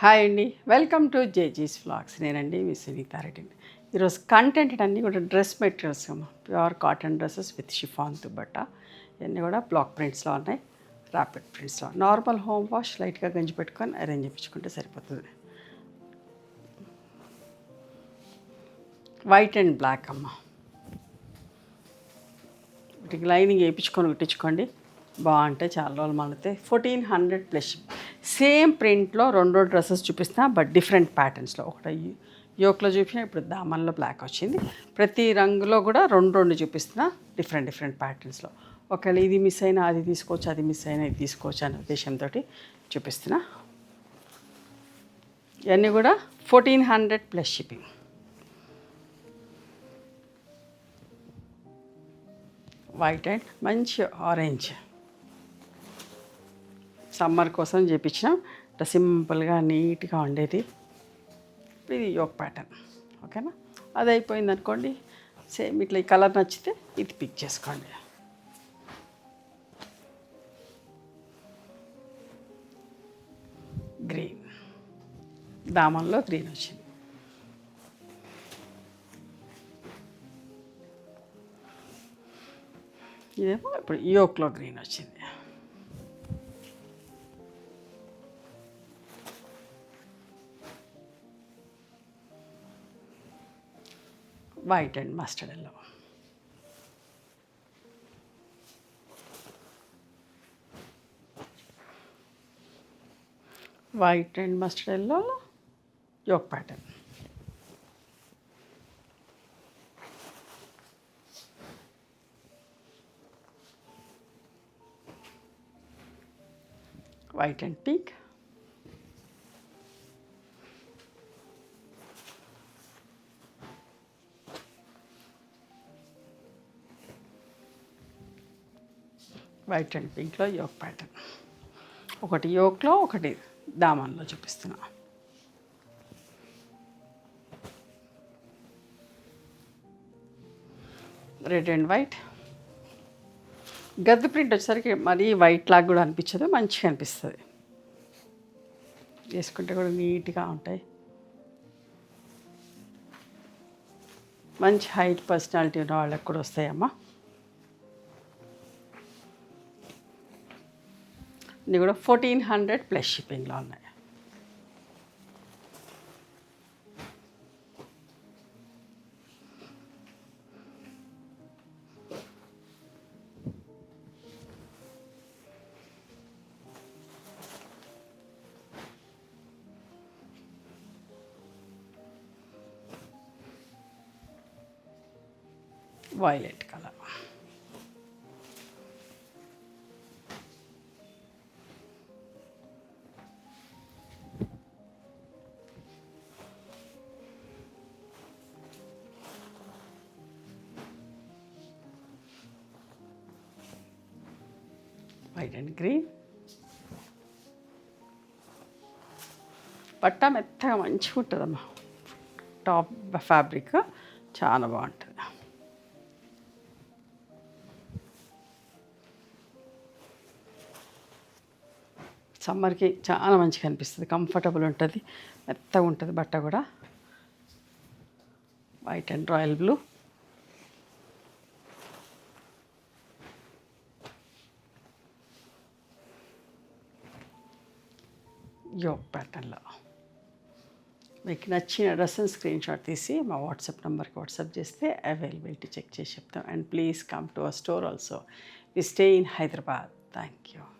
Hi అండి, welcome to జేజీస్ vlogs. నేనండి మీ సునీతారెడ్డిని. ఈరోజు కంటెంట్ అన్నీ కూడా డ్రెస్ మెటీరియల్స్ అమ్మ, pure cotton dresses with chiffon dupatta. ఇవన్నీ కూడా బ్లాక్ ప్రింట్స్లో ఉన్నాయి, ర్యాపిడ్ ప్రింట్స్లో. నార్మల్ హోమ్ వాష్ లైట్గా గంజి పెట్టుకొని అరేంజ్ చేయించుకుంటే సరిపోతుంది. వైట్ అండ్ బ్లాక్ అమ్మ, వీటికి లైనింగ్ వేయించుకొని కుట్టించుకోండి, బాగుంటాయి. చాలా రోజులు మళ్ళీ 1400 ప్లస్. సేమ్ ప్రింట్లో రెండు డ్రెస్సెస్ చూపిస్తున్నా, బట్ డిఫరెంట్ ప్యాటర్న్స్లో. ఒకటి యోక్లో చూపించిన, ఇప్పుడు దామన్లో బ్లాక్ వచ్చింది. ప్రతి రంగులో కూడా రెండు చూపిస్తున్నా, డిఫరెంట్ ప్యాటర్న్స్లో. ఒకవేళ ఇది మిస్ అయినా అది తీసుకోవచ్చు, అది మిస్ అయినా ఇది తీసుకోవచ్చు అనే ఉద్దేశంతో చూపిస్తున్నా. ఇవన్నీ కూడా 1400 ప్లస్ షిప్పింగ్. వైట్ అండ్ మంచి ఆరెంజ్, సమ్మర్ కోసం చేయించిన సింపుల్గా నీట్గా ఉండేది. ఇది యోక్ ప్యాటర్న్, ఓకేనా? అది అయిపోయింది అనుకోండి, సేమ్ ఇట్లా ఈ కలర్ నచ్చితే ఇది పిక్ చేసుకోండి. గ్రీన్, దామన్లో గ్రీన్ వచ్చింది. ఇదేమో ఇప్పుడు యోక్లో గ్రీన్ వచ్చింది. White and mustard yellow. White and mustard yellow yoke pattern. White and pink. White and పింక్లో యోక్ ప్యాటర్న్. ఒకటి యోక్లో, ఒకటి దామన్లో చూపిస్తున్నా. Red and white. గద్ద ప్రింట్ వచ్చేసరికి మరీ వైట్ లాగా కూడా అనిపించదు, మంచిగా అనిపిస్తుంది. వేసుకుంటే కూడా నీట్గా ఉంటాయి. మంచి హైట్ పర్సనాలిటీ ఉన్న వాళ్ళకి కూడా వస్తాయమ్మా. ఇది కూడా 1400 ప్లస్ షిప్పింగ్లో ఉన్నాయి. Violet colour. White and green. పట్టా మెత్తగా మంచిగా ఉంటుందమ్మా, టాప్ ఫ్యాబ్రిక్ చాలా బాగుంటుంది. సమ్మర్కి చాలా మంచిగా అనిపిస్తుంది, కంఫర్టబుల్ ఉంటుంది, మెత్తగా ఉంటుంది బట్ట కూడా. White and royal blue. Yoke ప్యాటర్న్లో. మీకు నచ్చిన డ్రెస్ని స్క్రీన్ షాట్ తీసి మా వాట్సాప్ నెంబర్కి వాట్సాప్ చేస్తే అవైలబిలిటీ చెక్ చేసి చెప్తాం. And please come to our store also. We stay in Hyderabad. Thank you.